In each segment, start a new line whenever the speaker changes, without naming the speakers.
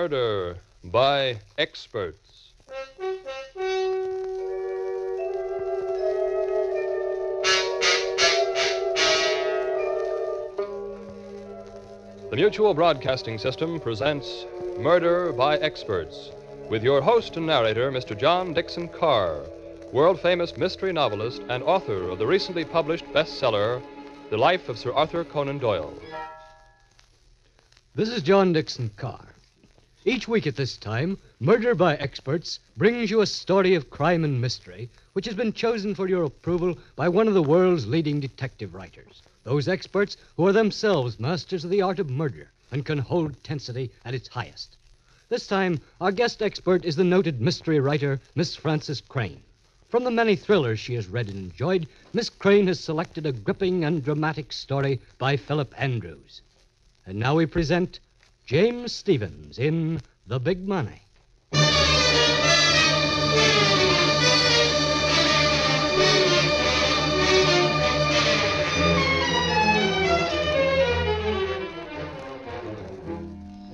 Murder by Experts. The Mutual Broadcasting System presents Murder by Experts with your host and narrator, Mr. John Dixon Carr, world-famous mystery novelist and author of the recently published bestseller, The Life of Sir Arthur Conan Doyle.
This is John Dixon Carr. Each week at this time, Murder by Experts brings you a story of crime and mystery which has been chosen for your approval by one of the world's leading detective writers. Those experts who are themselves masters of the art of murder and can hold tensity at its highest. This time, our guest expert is the noted mystery writer, Miss Frances Crane. From the many thrillers she has read and enjoyed, Miss Crane has selected a gripping and dramatic story by Philip Andrews. And now we present James Stevens in The Big Money.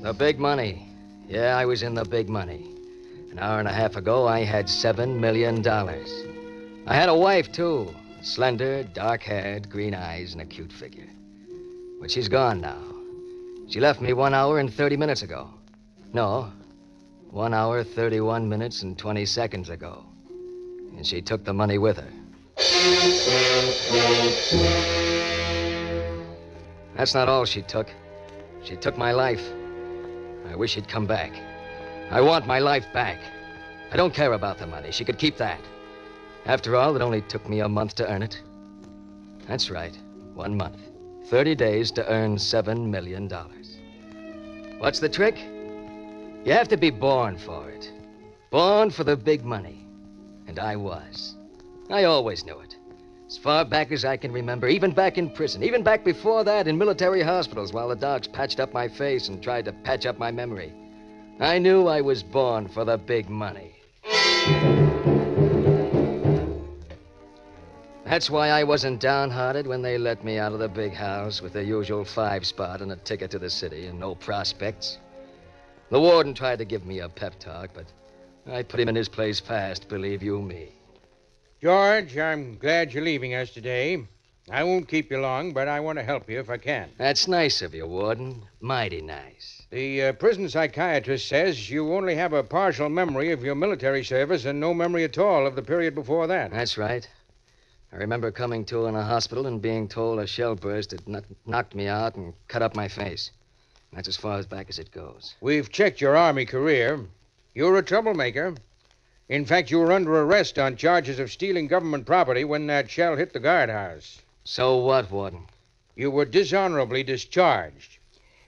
The Big Money. Yeah, I was in The Big Money. An hour and a half ago, I had $7 million. I had a wife, too. Slender, dark-haired, green eyes, and a cute figure. But she's gone now. She left me 1 hour and 30 minutes ago. No, 1 hour, 31 minutes, and 20 seconds ago. And she took the money with her. That's not all she took. She took my life. I wish she'd come back. I want my life back. I don't care about the money. She could keep that. After all, it only took me a month to earn it. That's right, 1 month. 30 days to earn $7 million. What's the trick? You have to be born for it. Born for the big money. And I was. I always knew it. As far back as I can remember, even back in prison, even back before that in military hospitals while the docs patched up my face and tried to patch up my memory. I knew I was born for the big money. That's why I wasn't downhearted when they let me out of the big house with the usual 5-spot and a ticket to the city and no prospects. The warden tried to give me a pep talk, but I put him in his place fast, believe you me.
George, I'm glad you're leaving us today. I won't keep you long, but I want to help you if I can.
That's nice of you, Warden. Mighty nice.
The prison psychiatrist says you only have a partial memory of your military service and no memory at all of the period before that.
That's right. I remember coming to in a hospital and being told a shell burst had knocked me out and cut up my face. That's as far as back as it goes.
We've checked your Army career. You're a troublemaker. In fact, you were under arrest on charges of stealing government property when that shell hit the guardhouse.
So what, Warden?
You were dishonorably discharged.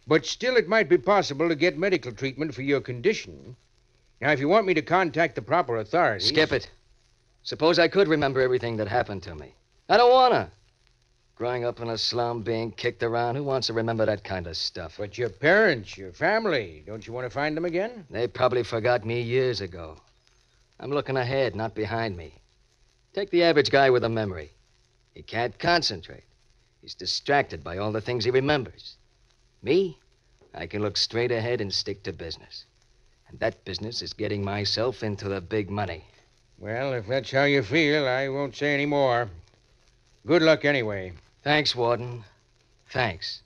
But still, it might be possible to get medical treatment for your condition. Now, if you want me to contact the proper authorities...
Skip it. Suppose I could remember everything that happened to me. I don't want to. Growing up in a slum, being kicked around, who wants to remember that kind of stuff?
But your parents, your family, don't you want to find them again?
They probably forgot me years ago. I'm looking ahead, not behind me. Take the average guy with a memory. He can't concentrate. He's distracted by all the things he remembers. Me, I can look straight ahead and stick to business. And that business is getting myself into the big money.
Well, if that's how you feel, I won't say any more. Good luck anyway.
Thanks, Warden. Thanks.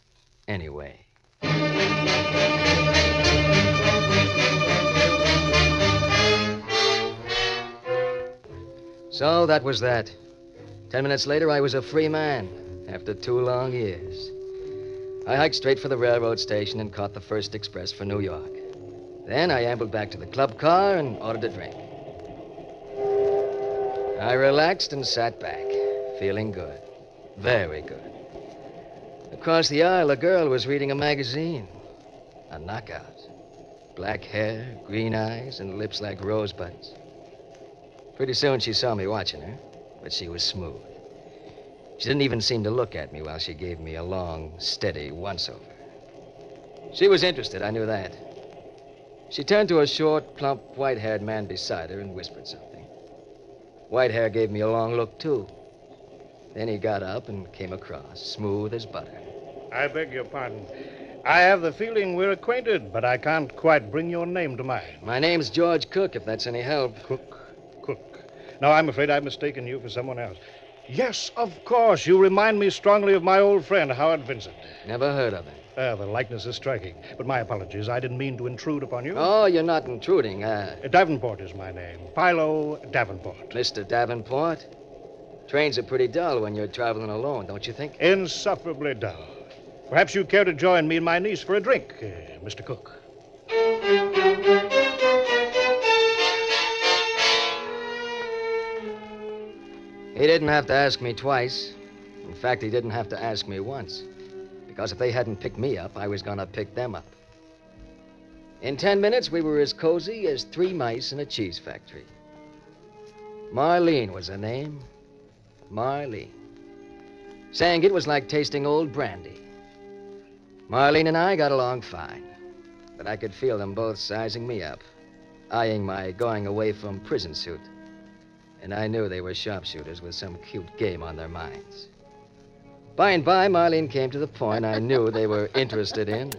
Anyway. So that was that. 10 minutes later, I was a free man after 2 long years. I hiked straight for the railroad station and caught the first express for New York. Then I ambled back to the club car and ordered a drink. I relaxed and sat back, feeling good. Very good. Across the aisle, a girl was reading a magazine. A knockout. Black hair, green eyes, and lips like rosebuds. Pretty soon she saw me watching her, but she was smooth. She didn't even seem to look at me while she gave me a long, steady once-over. She was interested, I knew that. She turned to a short, plump, white-haired man beside her and whispered something. Whitehair gave me a long look, too. Then he got up and came across, smooth as butter.
I beg your pardon.
I have the feeling we're acquainted, but I can't quite bring your name to mind.
My name's George Cook, if that's any help.
Cook. No, I'm afraid I've mistaken you for someone else. Yes, of course. You remind me strongly of my old friend, Howard Vincent.
Never heard of him.
The likeness is striking. But my apologies. I didn't mean to intrude upon you.
Oh, you're not intruding.
Davenport is my name. Philo Davenport.
Mr. Davenport? Trains are pretty dull when you're traveling alone, don't you think?
Insufferably dull. Perhaps you care to join me and my niece for a drink, Mr. Cook.
He didn't have to ask me twice. In fact, he didn't have to ask me once. Because if they hadn't picked me up, I was going to pick them up. In 10 minutes, we were as cozy as 3 mice in a cheese factory. Marlene was her name. Marlene. Saying it was like tasting old brandy. Marlene and I got along fine. But I could feel them both sizing me up, eyeing my going away from prison suit. And I knew they were sharpshooters with some cute game on their minds. By and by, Marlene came to the point I knew they were interested in.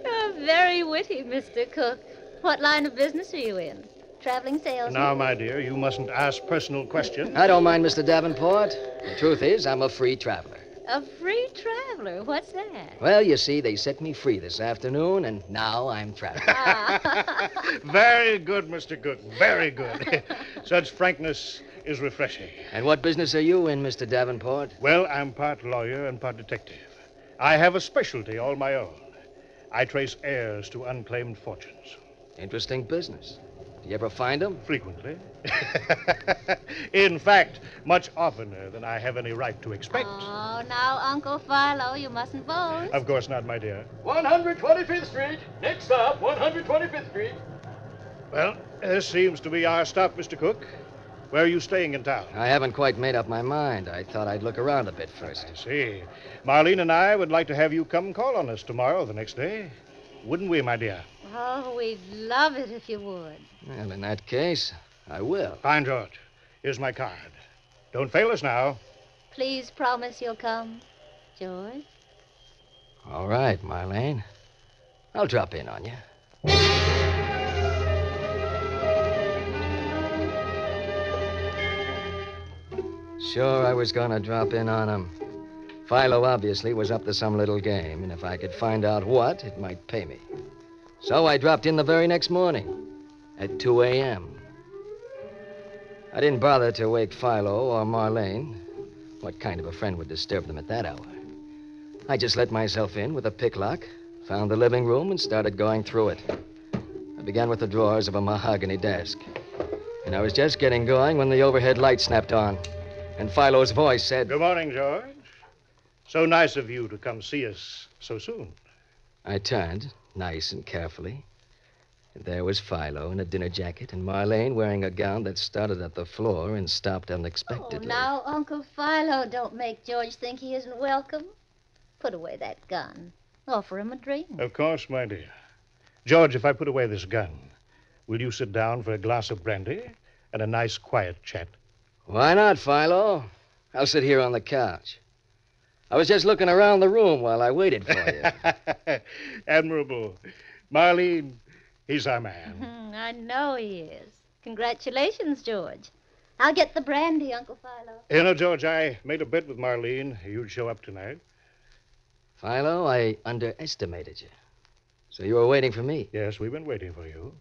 You're very witty, Mr. Cook. What line of business are you in? Traveling salesman?
Now, my dear, you mustn't ask personal questions.
I don't mind, Mr. Davenport. The truth is, I'm a free traveler.
A free traveler? What's that?
Well, you see, they set me free this afternoon, and now I'm traveling.
Very good, Mr. Cook. Very good. Such frankness is refreshing.
And what business are you in, Mr. Davenport?
Well, I'm part lawyer and part detective. I have a specialty all my own. I trace heirs to unclaimed fortunes.
Interesting business. Do you ever find them?
Frequently. In fact, much oftener than I have any right to expect.
Oh, now, Uncle Philo, you mustn't boast.
Of course not, my dear.
125th Street. Next stop, 125th Street.
Well, this seems to be our stop, Mr. Cook. Where are you staying in town?
I haven't quite made up my mind. I thought I'd look around a bit first.
I see. Marlene and I would like to have you come call on us tomorrow, the next day. Wouldn't we, my dear?
Oh, we'd love it if you would.
Well, in that case, I will.
Fine, George. Here's my card. Don't fail us now.
Please promise you'll come, George.
All right, Marlene. I'll drop in on you. Sure, I was going to drop in on him. Philo obviously was up to some little game, and if I could find out what, it might pay me. So I dropped in the very next morning at 2 a.m. I didn't bother to wake Philo or Marlene. What kind of a friend would disturb them at that hour? I just let myself in with a picklock, found the living room, and started going through it. I began with the drawers of a mahogany desk. And I was just getting going when the overhead light snapped on. And Philo's voice said,
Good morning, George. So nice of you to come see us so soon.
I turned, nice and carefully. And there was Philo in a dinner jacket and Marlene wearing a gown that started at the floor and stopped
Oh,
unexpectedly.
now, Uncle Philo, don't make George think he isn't welcome. Put away that gun. Offer him a drink.
Of course, my dear. George, if I put away this gun, will you sit down for a glass of brandy and a nice quiet chat?
Why not, Philo? I'll sit here on the couch. I was just looking around the room while I waited for you.
Admirable. Marlene, he's our man.
I know he is. Congratulations, George. I'll get the brandy, Uncle Philo.
You know, George, I made a bet with Marlene you'd show up tonight.
Philo, I underestimated you. So you were waiting for me?
Yes, we've been waiting for you.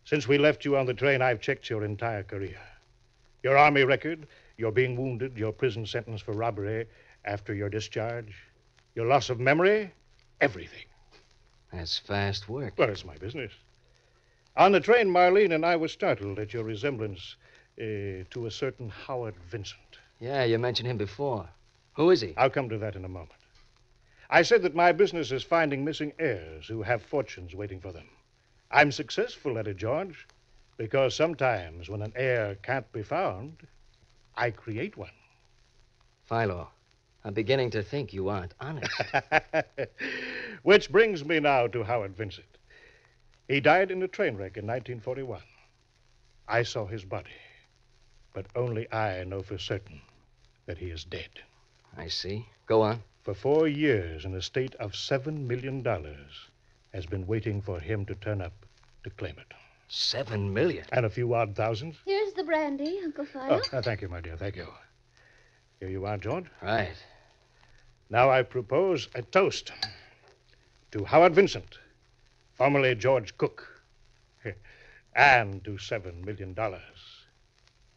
Since we left you on the train, I've checked your entire career. Your Army record, your being wounded, your prison sentence for robbery after your discharge, your loss of memory, everything.
That's fast work.
Well, it's my business. On the train, Marlene and I were startled at your resemblance to a certain Howard Vincent.
Yeah, you mentioned him before. Who is he?
I'll come to that in a moment. I said that my business is finding missing heirs who have fortunes waiting for them. I'm successful at it, George, because sometimes when an heir can't be found, I create one.
Philo, I'm beginning to think you aren't honest.
Which brings me now to Howard Vincent. He died in a train wreck in 1941. I saw his body, but only I know for certain that he is dead.
I see. Go on.
for 4 years, an estate of $7 million has been waiting for him to turn up to claim it.
$7 million?
And a few odd thousands.
Here's the brandy, Uncle Philo.
Thank you, my dear, thank you. Here you are, George.
Right.
Now I propose a toast to Howard Vincent, formerly George Cook, and to $7 million,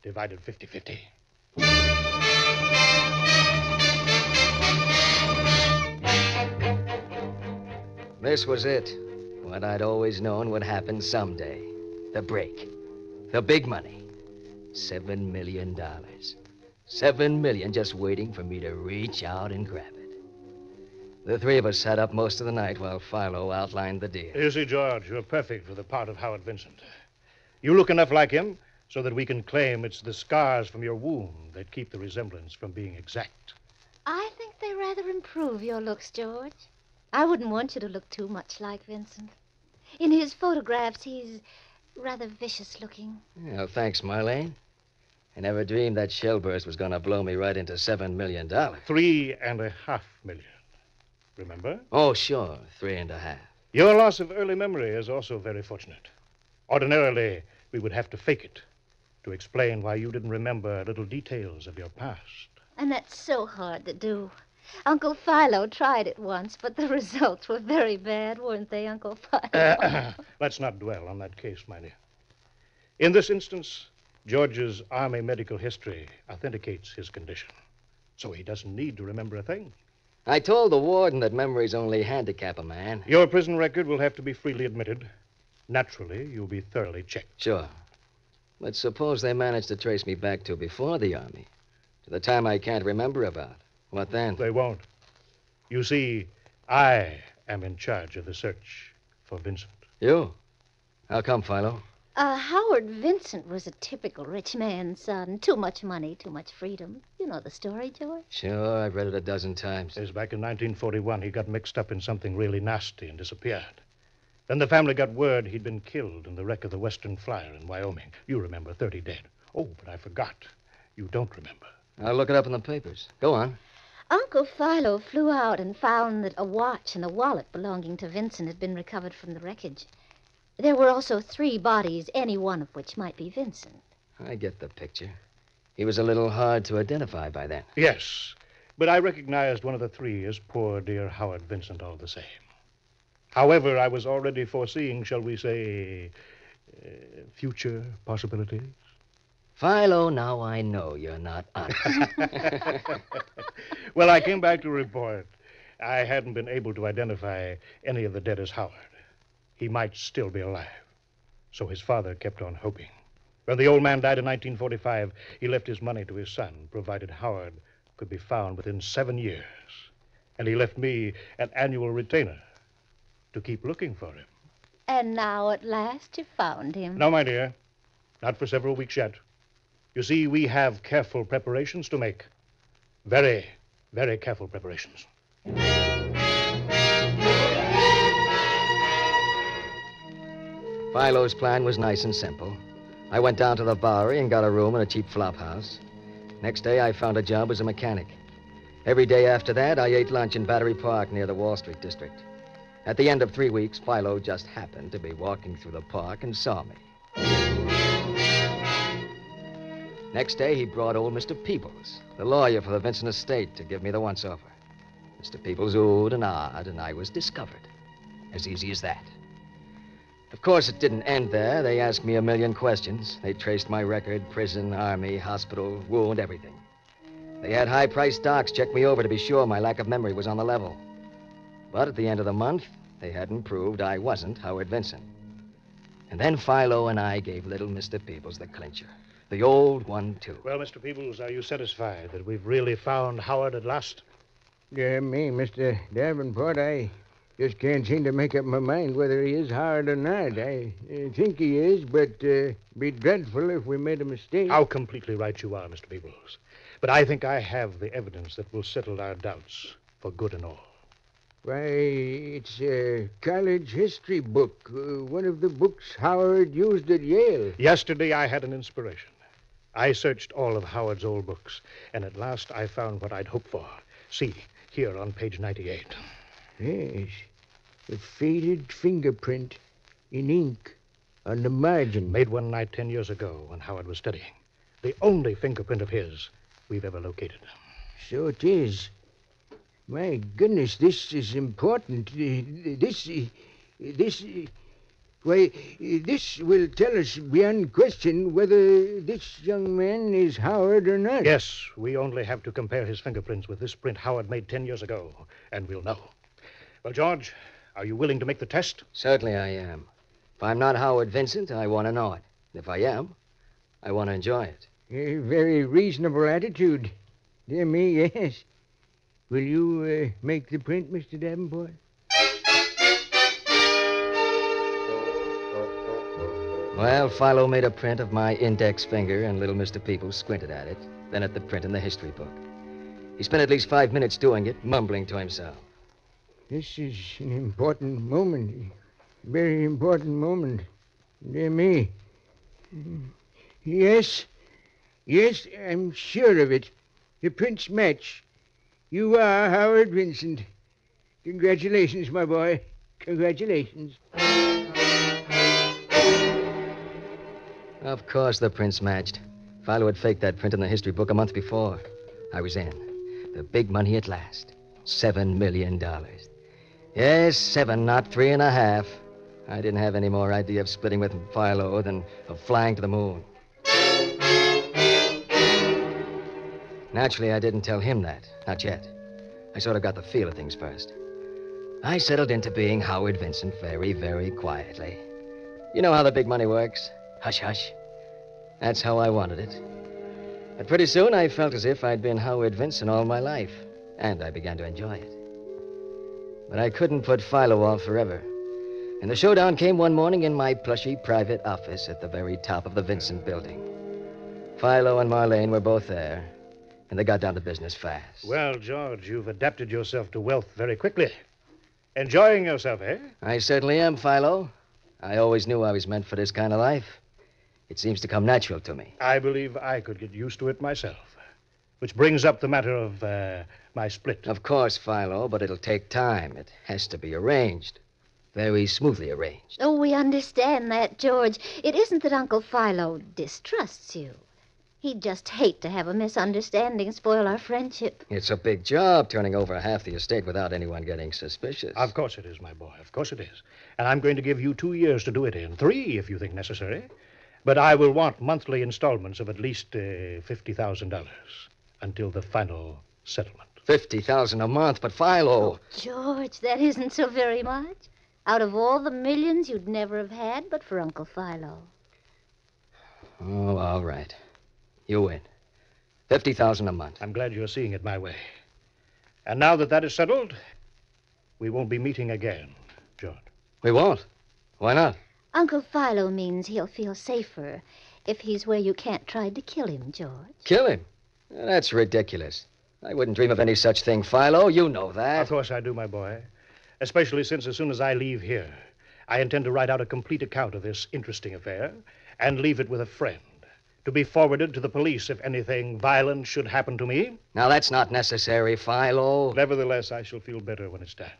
divided 50-50.
This was it. What I'd always known would happen someday. The break. The big money. $7 million. $7 million just waiting for me to reach out and grab it. The three of us sat up most of the night while Philo outlined the deal.
You see, George, you're perfect for the part of Howard Vincent. You look enough like him so that we can claim it's the scars from your wound that keep the resemblance from being exact.
I think they rather improve your looks, George. I wouldn't want you to look too much like Vincent. In his photographs, he's rather vicious looking.
Well, thanks, Marlene. I never dreamed that shellburst was going to blow me right into $7 million.
$3.5 million. Remember?
Oh, sure. 3.5.
Your loss of early memory is also very fortunate. Ordinarily, we would have to fake it to explain why you didn't remember little details of your past.
And that's so hard to do. Uncle Philo tried it once, but the results were very bad, weren't they, Uncle Philo?
Let's not dwell on that case, my dear. In this instance, George's Army medical history authenticates his condition, so he doesn't need to remember a thing.
I told the warden that memories only handicap a man.
Your prison record will have to be freely admitted. Naturally, you'll be thoroughly checked.
Sure. But suppose they manage to trace me back to before the Army, to the time I can't remember about. What then?
They won't. You see, I am in charge of the search for Vincent.
You? How come, Philo?
Howard Vincent was a typical rich man's son. Too much money, too much freedom. You know the story, George?
Sure, I've read it a dozen times.
Yes, back in 1941, he got mixed up in something really nasty and disappeared. Then the family got word he'd been killed in the wreck of the Western Flyer in Wyoming. You remember, 30 dead. Oh, but I forgot. You don't remember.
I'll look it up in the papers. Go on.
Uncle Philo flew out and found that a watch and a wallet belonging to Vincent had been recovered from the wreckage. There were also 3 bodies, any one of which might be Vincent.
I get the picture. He was a little hard to identify by then.
Yes, but I recognized one of the 3 as poor dear Howard Vincent all the same. However, I was already foreseeing, shall we say, future possibilities.
Philo, now I know you're not honest.
Well, I came back to report I hadn't been able to identify any of the dead as Howard. He might still be alive. So his father kept on hoping. When the old man died in 1945, he left his money to his son, provided Howard could be found within 7 years. And he left me an annual retainer to keep looking for him.
And now, at last, you found him.
No, my dear. Not for several weeks yet. You see, we have careful preparations to make. Very, very careful preparations.
Philo's plan was nice and simple. I went down to the Bowery and got a room in a cheap flop house. Next day, I found a job as a mechanic. Every day after that, I ate lunch in Battery Park near the Wall Street district. At the end of 3 weeks, Philo just happened to be walking through the park and saw me. Next day, he brought old Mr. Peebles, the lawyer for the Vincent estate, to give me the once-over. Mr. Peebles oohed and ahed, and I was discovered. As easy as that. Of course, it didn't end there. They asked me a million questions. They traced my record, prison, army, hospital, wound, everything. They had high-priced docs check me over to be sure my lack of memory was on the level. But at the end of the month, they hadn't proved I wasn't Howard Vincent. And then Philo and I gave little Mr. Peebles the clincher. The old one, too.
Well, Mr. Peebles, are you satisfied that we've really found Howard at last?
Yeah, me, Mr. Davenport, I just can't seem to make up my mind whether he is Howard or not. I think he is, but be dreadful if we made a mistake.
How completely right you are, Mr. Peebles. But I think I have the evidence that will settle our doubts for good and all.
Why, it's a college history book, one of the books Howard used at Yale.
Yesterday, I had an inspiration. I searched all of Howard's old books, and at last I found what I'd hoped for. See, Here on page 98.
Yes. A faded fingerprint in ink on the margin.
Made one night 10 years ago when Howard was studying. The only fingerprint of his we've ever located.
So it is. My goodness, this is important. This will tell us beyond question whether this young man is Howard or not.
Yes, we only have to compare his fingerprints with this print Howard made 10 years ago, and we'll know. Well, George, are you willing to make the test?
Certainly I am. If I'm not Howard Vincent, I want to know it. If I am, I want to enjoy it.
A very reasonable attitude. Dear me, yes. Will you make the print, Mr. Davenport?
Well, Philo made a print of my index finger, and little Mr. Peoples squinted at it, then at the print in the history book. He spent at least 5 minutes doing it, mumbling to himself.
This is an important moment. Very important moment. Dear me. Yes. Yes, I'm sure of it. The prints match. You are Howard Vincent. Congratulations, my boy. Congratulations.
Of course the prints matched. Philo had faked that print in the history book a month before. I was in. The big money at last. $7 million. Yes, 7, not 3.5. I didn't have any more idea of splitting with Philo than of flying to the moon. Naturally, I didn't tell him that. Not yet. I sort of got the feel of things first. I settled into being Howard Vincent very, very quietly. You know how the big money works. Hush, hush. That's how I wanted it. But pretty soon I felt as if I'd been Howard Vincent all my life, and I began to enjoy it. But I couldn't put Philo off forever. And the showdown came one morning in my plushy private office at the very top of the Vincent building. Philo and Marlene were both there, and they got down to business fast.
Well, George, you've adapted yourself to wealth very quickly. Enjoying yourself, eh?
I certainly am, Philo. I always knew I was meant for this kind of life. It seems to come natural to me.
I believe I could get used to it myself. Which brings up the matter of my split.
Of course, Philo, but it'll take time. It has to be arranged. Very smoothly arranged.
Oh, we understand that, George. It isn't that Uncle Philo distrusts you. He'd just hate to have a misunderstanding spoil our friendship.
It's a big job turning over half the estate without anyone getting suspicious.
Of course it is, my boy. Of course it is. And I'm going to give you 2 years to do it in. 3, if you think necessary. But I will want monthly installments of at least $50,000 until the final settlement.
$50,000 a month, but Philo...
Oh, George, that isn't so very much. Out of all the millions you'd never have had but for Uncle Philo.
Oh, all right. You win. $50,000 a month.
I'm glad you're seeing it my way. And now that is settled, we won't be meeting again, George.
We won't. Why not?
Uncle Philo means he'll feel safer if he's where you can't try to kill him, George.
Kill him? That's ridiculous. I wouldn't dream of any such thing, Philo. You know that.
Of course I do, my boy. Especially since as soon as I leave here, I intend to write out a complete account of this interesting affair and leave it with a friend to be forwarded to the police if anything violent should happen to me.
Now, that's not necessary, Philo.
Nevertheless, I shall feel better when it's done.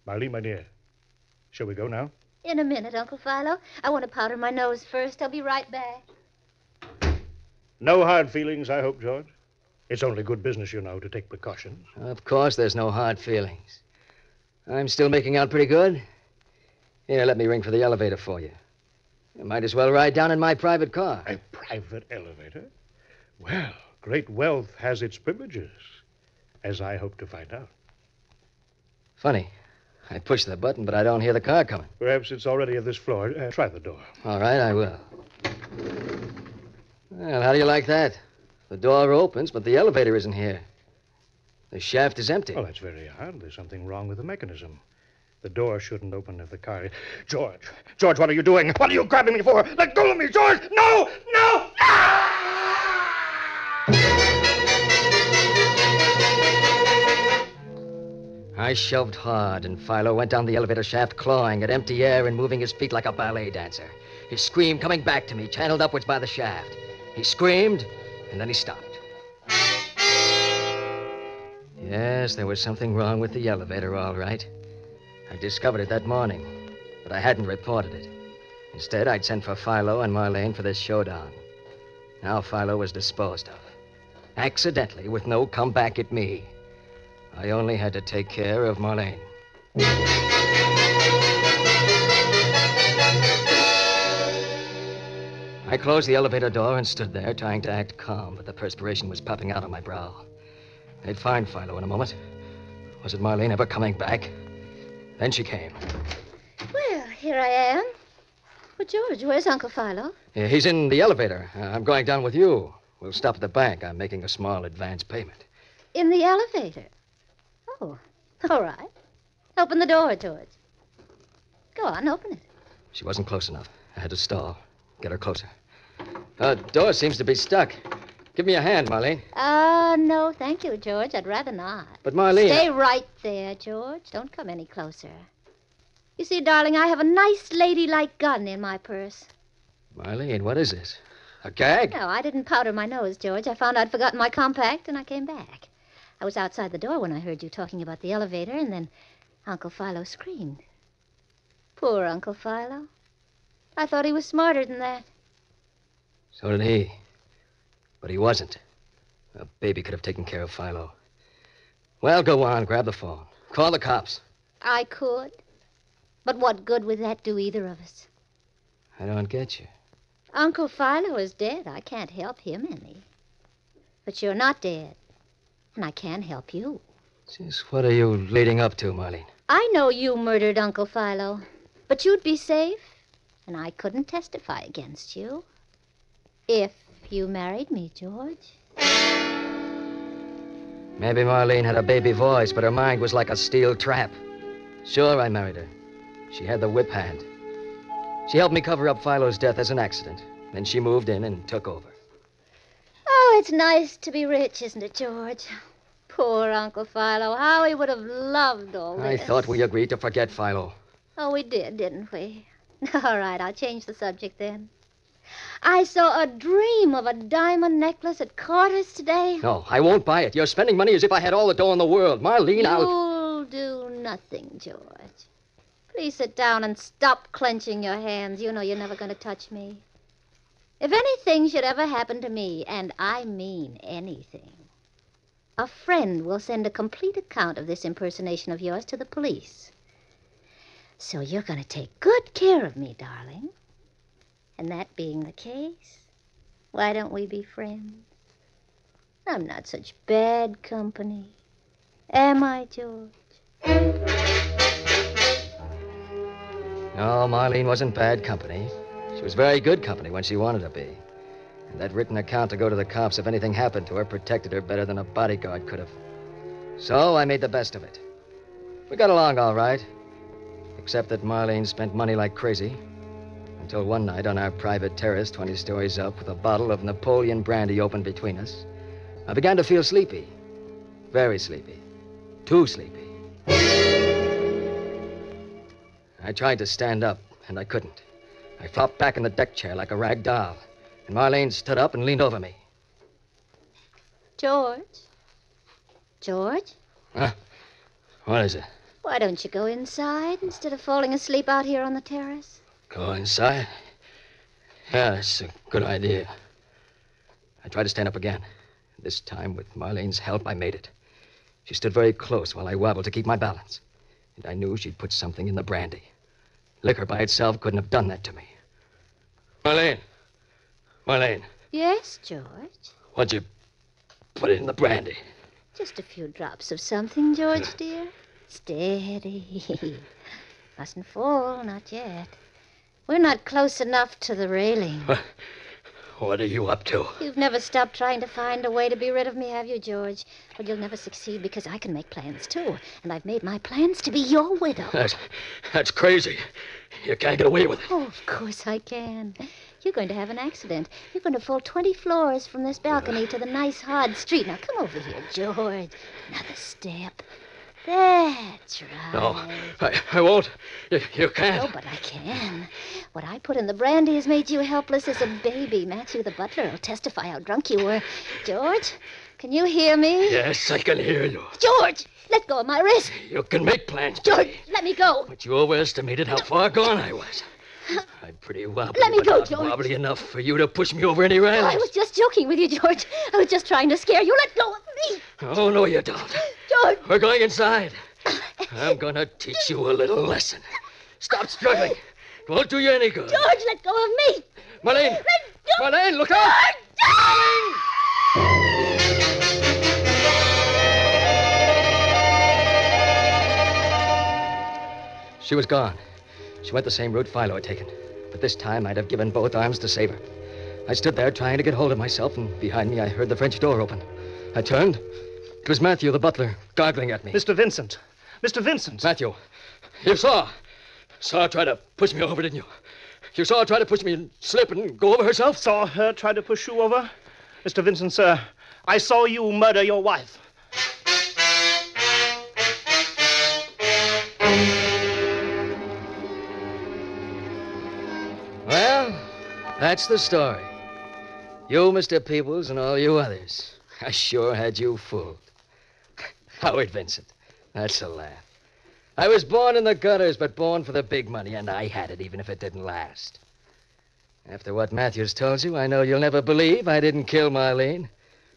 Marlene, my dear, shall we go now?
In a minute, Uncle Philo. I want to powder my nose first. I'll be right back.
No hard feelings, I hope, George. It's only good business, you know, to take precautions.
Of course, there's no hard feelings. I'm still making out pretty good. Here, let me ring for the elevator for you. You might as well ride down in my private car.
A private elevator? Well, great wealth has its privileges, as I hope to find out.
Funny. I push the button, but I don't hear the car coming.
Perhaps it's already at this floor. Try the door.
All right, I will. Well, how do you like that? The door opens, but the elevator isn't here. The shaft is empty.
Oh, that's very odd. There's something wrong with the mechanism. The door shouldn't open if the car... George! George, what are you doing? What are you grabbing me for? Let go of me, George! No! No!
I shoved hard, and Philo went down the elevator shaft, clawing at empty air and moving his feet like a ballet dancer. His scream coming back to me, channeled upwards by the shaft. He screamed, and then he stopped. Yes, there was something wrong with the elevator, all right. I discovered it that morning, but I hadn't reported it. Instead, I'd sent for Philo and Marlene for this showdown. Now Philo was disposed of. Accidentally, with no comeback at me. I only had to take care of Marlene. I closed the elevator door and stood there, trying to act calm, but the perspiration was popping out on my brow. They'd find Philo in a moment. Wasn't Marlene ever coming back? Then she came.
Well, here I am. Well, George, where's Uncle Philo?
Yeah, he's in the elevator. I'm going down with you. We'll stop at the bank. I'm making a small advance payment.
In the elevator? Oh, all right. Open the door, George. Go on, open it.
She wasn't close enough. I had to stall. Get her closer. Door seems to be stuck. Give me a hand, Marlene.
No, thank you, George. I'd rather not.
But, Marlene...
Stay right there, George. Don't come any closer. You see, darling, I have a nice ladylike gun in my purse.
Marlene, what is this? A gag?
No, I didn't powder my nose, George. I found I'd forgotten my compact, and I came back. I was outside the door when I heard you talking about the elevator, and then Uncle Philo screamed. Poor Uncle Philo. I thought he was smarter than that.
So did he. But he wasn't. A baby could have taken care of Philo. Well, go on. Grab the phone. Call the cops.
I could. But what good would that do either of us?
I don't get you.
Uncle Philo is dead. I can't help him any. But you're not dead. And I can help you.
Just what are you leading up to, Marlene?
I know you murdered Uncle Philo. But you'd be safe. And I couldn't testify against you. If you married me, George.
Maybe Marlene had a baby voice, but her mind was like a steel trap. Sure, I married her. She had the whip hand. She helped me cover up Philo's death as an accident. Then she moved in and took over.
Oh, it's nice to be rich, isn't it, George? Poor Uncle Philo. How he would have loved all this.
I thought we agreed to forget Philo.
Oh, we did, didn't we? All right, I'll change the subject then. I saw a dream of a diamond necklace at Carter's today.
No, I won't buy it. You're spending money as if I had all the dough in the world. Marlene,
You'll do nothing, George. Please sit down and stop clenching your hands. You know you're never going to touch me. If anything should ever happen to me, and I mean anything, a friend will send a complete account of this impersonation of yours to the police. So you're going to take good care of me, darling. And that being the case, why don't we be friends? I'm not such bad company. Am I, George?
No, Marlene wasn't bad company. She was very good company when she wanted to be. And that written account to go to the cops if anything happened to her protected her better than a bodyguard could have. So I made the best of it. We got along all right. Except that Marlene spent money like crazy. Until one night on our private terrace 20 stories up with a bottle of Napoleon brandy open between us, I began to feel sleepy. Very sleepy. Too sleepy. I tried to stand up, and I couldn't. I flopped back in the deck chair like a rag doll, and Marlene stood up and leaned over me.
George? George?
Huh? What is it?
Why don't you go inside instead of falling asleep out here on the terrace?
Go inside? Yeah, that's a good idea. I tried to stand up again. This time, with Marlene's help, I made it. She stood very close while I wobbled to keep my balance. And I knew she'd put something in the brandy. Liquor by itself couldn't have done that to me. Marlene. Marlene.
Yes, George?
What'd you put in the brandy?
Just a few drops of something, George, dear. Steady. Mustn't fall, not yet. We're not close enough to the railing.
What are you up to?
You've never stopped trying to find a way to be rid of me, have you, George? But you'll never succeed because I can make plans, too. And I've made my plans to be your widow.
That's crazy. You can't get away with it.
Oh, of course I can. You're going to have an accident. You're going to fall 20 floors from this balcony to the nice, hard street. Now, come over here, George. Another step. That's right.
No, I won't. You can't.
Oh, but I can. What I put in the brandy has made you helpless as a baby. Matthew, the butler, will testify how drunk you were. George, Can you hear me?
Yes, I can hear you.
George, let go of my wrist.
You can make plans,
George,
Betty,
let me go.
but you overestimated how far gone I was. I'm pretty wobbly,
Let me
but
go,
not
George.
wobbly enough for you to push me over any railings.
I was just joking with you, George. I was just trying to scare you. Let go of me.
Oh, no, you don't.
George.
We're going inside. I'm going to teach you a little lesson. Stop struggling. It won't do you any good.
George, let go of me.
Marlene!
Let go.
Marlene, look out! She was gone. She went the same route Philo had taken. But this time I'd have given both arms to save her. I stood there trying to get hold of myself, and behind me I heard the French door open. I turned. It was Matthew, the butler, gargling at me.
Mr. Vincent. Mr. Vincent.
Matthew, you saw her try to push me over, didn't you? You saw her try to push me and slip and go over herself?
Saw her try to push you over? Mr. Vincent, sir, I saw you murder your wife.
Well, that's the story. You, Mr. Peebles, and all you others. I sure had you fooled. Howard Vincent. That's a laugh. I was born in the gutters, but born for the big money, and I had it, even if it didn't last. After what Matthews told you, I know you'll never believe I didn't kill Marlene.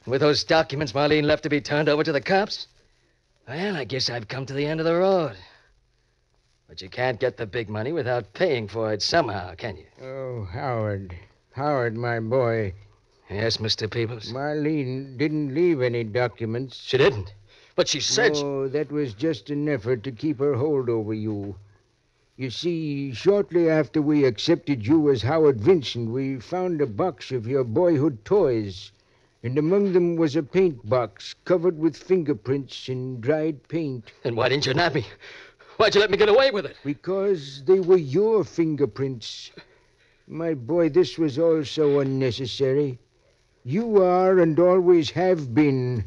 With those documents Marlene left to be turned over to the cops, well, I guess I've come to the end of the road. But you can't get the big money without paying for it somehow, can you?
Oh, Howard. Howard, my boy.
Yes, Mr. Peebles?
Marlene didn't leave any documents.
She didn't. But she said...
No, that was just an effort to keep her hold over you. You see, shortly after we accepted you as Howard Vincent, we found a box of your boyhood toys. And among them was a paint box covered with fingerprints and dried paint.
Then why didn't you nab me? Why'd you let me get away with it?
Because they were your fingerprints. My boy, this was all so unnecessary. You are and always have been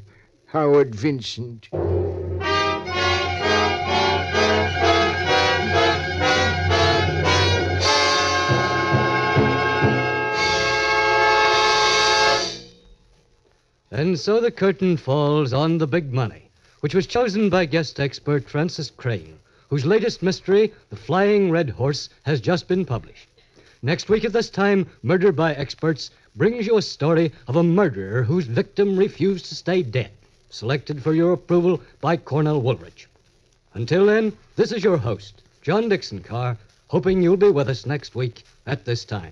Howard Vincent.
And so the curtain falls on The Big Money, which was chosen by guest expert Francis Crane, whose latest mystery, The Flying Red Horse, has just been published. Next week at this time, Murder by Experts brings you a story of a murderer whose victim refused to stay dead, selected for your approval by Cornell Woolridge. Until then, this is your host, John Dixon Carr, hoping you'll be with us next week at this time.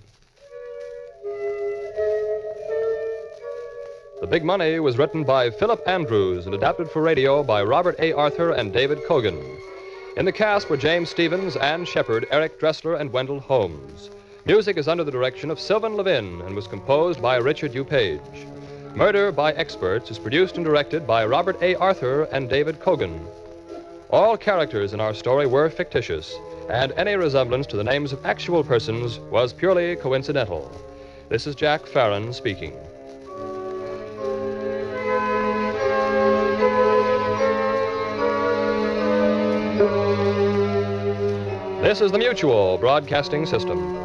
The Big Money was written by Philip Andrews and adapted for radio by Robert A. Arthur and David Cogan. In the cast were James Stevens, Ann Shepard, Eric Dressler, and Wendell Holmes. Music is under the direction of Sylvan Levin and was composed by Richard DuPage. Murder by Experts is produced and directed by Robert A. Arthur and David Cogan. All characters in our story were fictitious, and any resemblance to the names of actual persons was purely coincidental. This is Jack Farron speaking. This is the Mutual Broadcasting System.